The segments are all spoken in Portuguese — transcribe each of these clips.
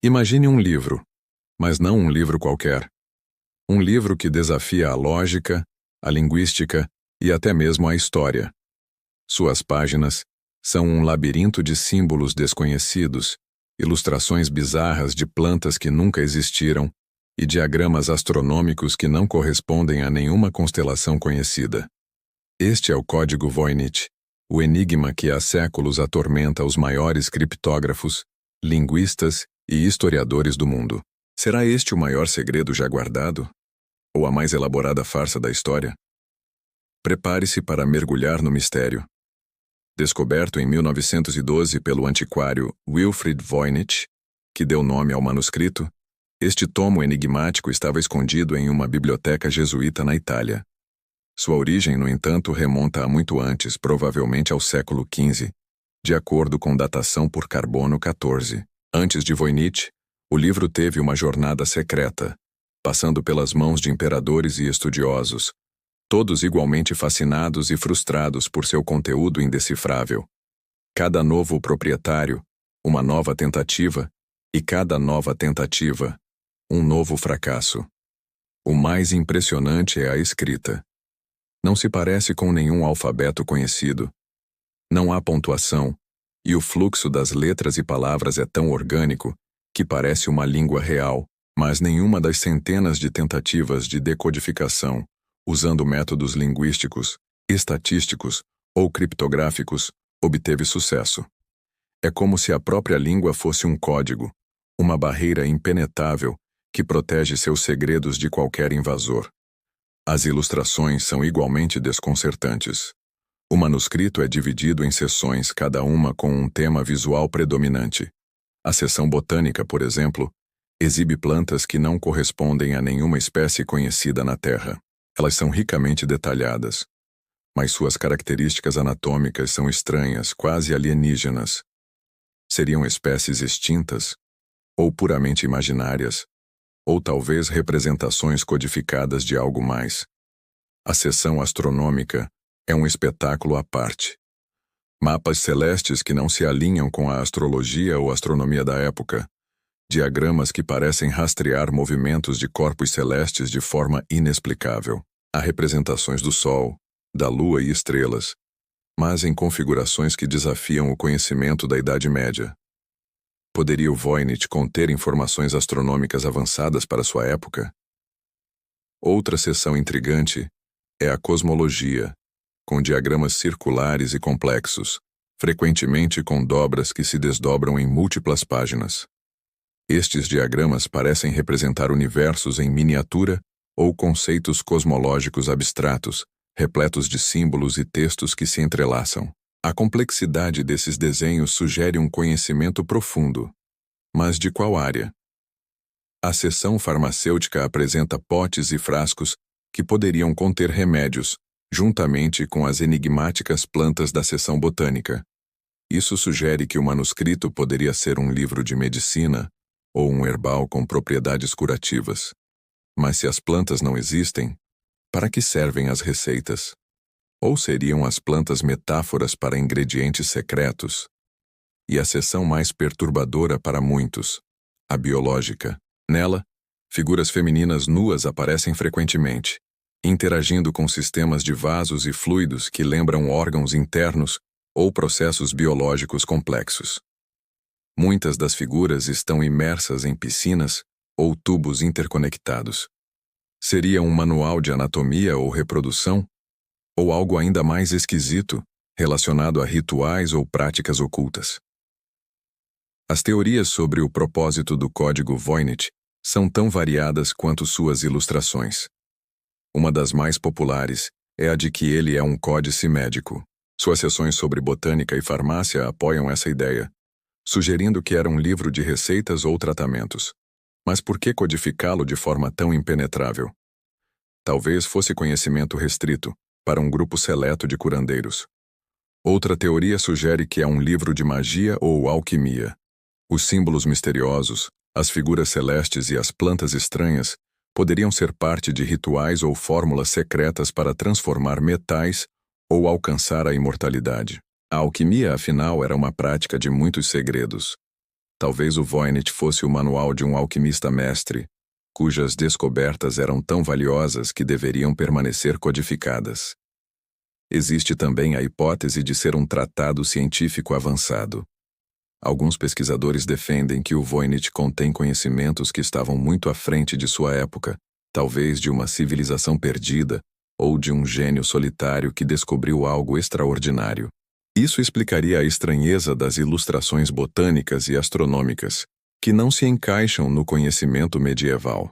Imagine um livro, mas não um livro qualquer. Um livro que desafia a lógica, a linguística e até mesmo a história. Suas páginas são um labirinto de símbolos desconhecidos, ilustrações bizarras de plantas que nunca existiram e diagramas astronômicos que não correspondem a nenhuma constelação conhecida. Este é o Código Voynich, o enigma que há séculos atormenta os maiores criptógrafos, linguistas e historiadores do mundo. Será este o maior segredo já guardado? Ou a mais elaborada farsa da história? Prepare-se para mergulhar no mistério. Descoberto em 1912 pelo antiquário Wilfrid Voynich, que deu nome ao manuscrito, este tomo enigmático estava escondido em uma biblioteca jesuíta na Itália. Sua origem, no entanto, remonta a muito antes, provavelmente ao século XV, de acordo com datação por carbono 14. Antes de Voynich, o livro teve uma jornada secreta, passando pelas mãos de imperadores e estudiosos, todos igualmente fascinados e frustrados por seu conteúdo indecifrável. Cada novo proprietário, uma nova tentativa, e cada nova tentativa, um novo fracasso. O mais impressionante é a escrita. Não se parece com nenhum alfabeto conhecido. Não há pontuação, e o fluxo das letras e palavras é tão orgânico que parece uma língua real, mas nenhuma das centenas de tentativas de decodificação, usando métodos linguísticos, estatísticos ou criptográficos, obteve sucesso. É como se a própria língua fosse um código, uma barreira impenetrável que protege seus segredos de qualquer invasor. As ilustrações são igualmente desconcertantes. O manuscrito é dividido em seções, cada uma com um tema visual predominante. A seção botânica, por exemplo, exibe plantas que não correspondem a nenhuma espécie conhecida na Terra. Elas são ricamente detalhadas, mas suas características anatômicas são estranhas, quase alienígenas. Seriam espécies extintas? Ou puramente imaginárias? Ou talvez representações codificadas de algo mais? A seção astronômica é um espetáculo à parte. Mapas celestes que não se alinham com a astrologia ou astronomia da época, diagramas que parecem rastrear movimentos de corpos celestes de forma inexplicável. Há representações do Sol, da Lua e estrelas, mas em configurações que desafiam o conhecimento da Idade Média. Poderia o Voynich conter informações astronômicas avançadas para sua época? Outra seção intrigante é a cosmologia, com diagramas circulares e complexos, frequentemente com dobras que se desdobram em múltiplas páginas. Estes diagramas parecem representar universos em miniatura ou conceitos cosmológicos abstratos, repletos de símbolos e textos que se entrelaçam. A complexidade desses desenhos sugere um conhecimento profundo. Mas de qual área? A seção farmacêutica apresenta potes e frascos que poderiam conter remédios, juntamente com as enigmáticas plantas da seção botânica. Isso sugere que o manuscrito poderia ser um livro de medicina ou um herbal com propriedades curativas. Mas se as plantas não existem, para que servem as receitas? Ou seriam as plantas metáforas para ingredientes secretos? E a seção mais perturbadora para muitos, a biológica. Nela, figuras femininas nuas aparecem frequentemente, interagindo com sistemas de vasos e fluidos que lembram órgãos internos ou processos biológicos complexos. Muitas das figuras estão imersas em piscinas ou tubos interconectados. Seria um manual de anatomia ou reprodução? Ou algo ainda mais esquisito, relacionado a rituais ou práticas ocultas? As teorias sobre o propósito do Código Voynich são tão variadas quanto suas ilustrações. Uma das mais populares é a de que ele é um códice médico. Suas seções sobre botânica e farmácia apoiam essa ideia, sugerindo que era um livro de receitas ou tratamentos. Mas por que codificá-lo de forma tão impenetrável? Talvez fosse conhecimento restrito, para um grupo seleto de curandeiros. Outra teoria sugere que é um livro de magia ou alquimia. Os símbolos misteriosos, as figuras celestes e as plantas estranhas poderiam ser parte de rituais ou fórmulas secretas para transformar metais ou alcançar a imortalidade. A alquimia, afinal, era uma prática de muitos segredos. Talvez o Voynich fosse o manual de um alquimista mestre, cujas descobertas eram tão valiosas que deveriam permanecer codificadas. Existe também a hipótese de ser um tratado científico avançado. Alguns pesquisadores defendem que o Voynich contém conhecimentos que estavam muito à frente de sua época, talvez de uma civilização perdida ou de um gênio solitário que descobriu algo extraordinário. Isso explicaria a estranheza das ilustrações botânicas e astronômicas, que não se encaixam no conhecimento medieval.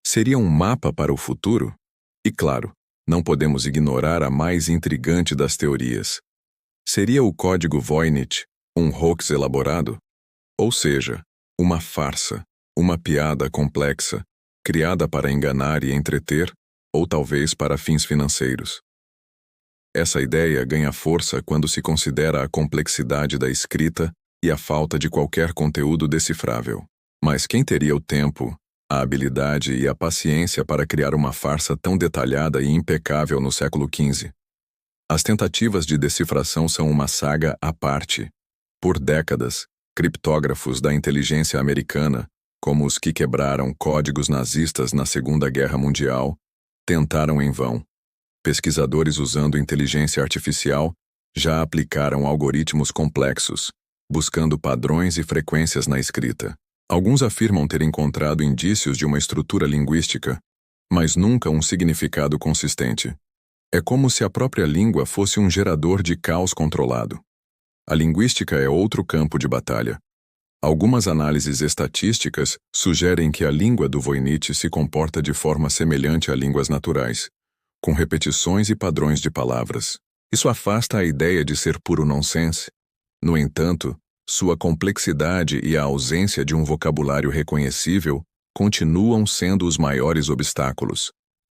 Seria um mapa para o futuro? E claro, não podemos ignorar a mais intrigante das teorias. Seria o código Voynich um hoax elaborado? Ou seja, uma farsa, uma piada complexa, criada para enganar e entreter, ou talvez para fins financeiros. Essa ideia ganha força quando se considera a complexidade da escrita e a falta de qualquer conteúdo decifrável. Mas quem teria o tempo, a habilidade e a paciência para criar uma farsa tão detalhada e impecável no século XV? As tentativas de decifração são uma saga à parte. Por décadas, criptógrafos da inteligência americana, como os que quebraram códigos nazistas na Segunda Guerra Mundial, tentaram em vão. Pesquisadores usando inteligência artificial já aplicaram algoritmos complexos, buscando padrões e frequências na escrita. Alguns afirmam ter encontrado indícios de uma estrutura linguística, mas nunca um significado consistente. É como se a própria língua fosse um gerador de caos controlado. A linguística é outro campo de batalha. Algumas análises estatísticas sugerem que a língua do Voynich se comporta de forma semelhante a línguas naturais, com repetições e padrões de palavras. Isso afasta a ideia de ser puro nonsense. No entanto, sua complexidade e a ausência de um vocabulário reconhecível continuam sendo os maiores obstáculos.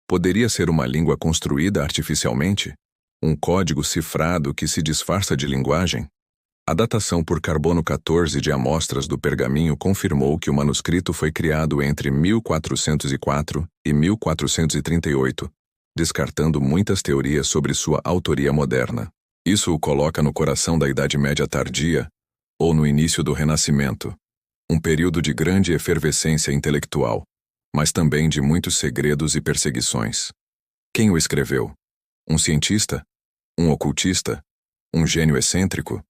Poderia ser uma língua construída artificialmente? Um código cifrado que se disfarça de linguagem? A datação por carbono 14 de amostras do pergaminho confirmou que o manuscrito foi criado entre 1404 e 1438, descartando muitas teorias sobre sua autoria moderna. Isso o coloca no coração da Idade Média tardia, ou no início do Renascimento, um período de grande efervescência intelectual, mas também de muitos segredos e perseguições. Quem o escreveu? Um cientista? Um ocultista? Um gênio excêntrico?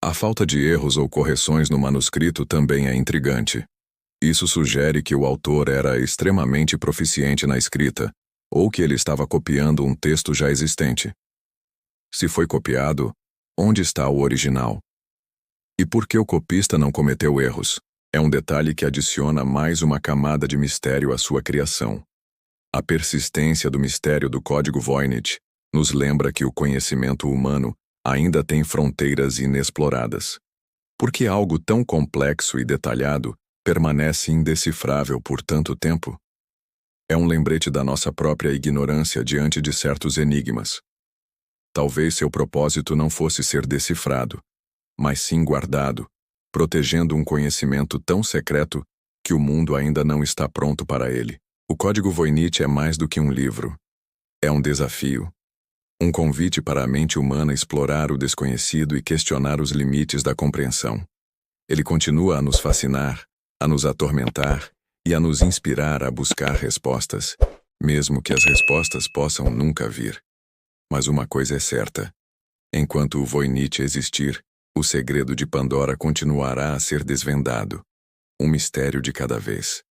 A falta de erros ou correções no manuscrito também é intrigante. Isso sugere que o autor era extremamente proficiente na escrita, ou que ele estava copiando um texto já existente. Se foi copiado, onde está o original? E por que o copista não cometeu erros? É um detalhe que adiciona mais uma camada de mistério à sua criação. A persistência do mistério do código Voynich nos lembra que o conhecimento humano ainda tem fronteiras inexploradas. Por que algo tão complexo e detalhado permanece indecifrável por tanto tempo? É um lembrete da nossa própria ignorância diante de certos enigmas. Talvez seu propósito não fosse ser decifrado, mas sim guardado, protegendo um conhecimento tão secreto que o mundo ainda não está pronto para ele. O Código Voynich é mais do que um livro. É um desafio. Um convite para a mente humana explorar o desconhecido e questionar os limites da compreensão. Ele continua a nos fascinar, a nos atormentar e a nos inspirar a buscar respostas, mesmo que as respostas possam nunca vir. Mas uma coisa é certa: enquanto o Voynich existir, o segredo de Pandora continuará a ser desvendado, um mistério de cada vez.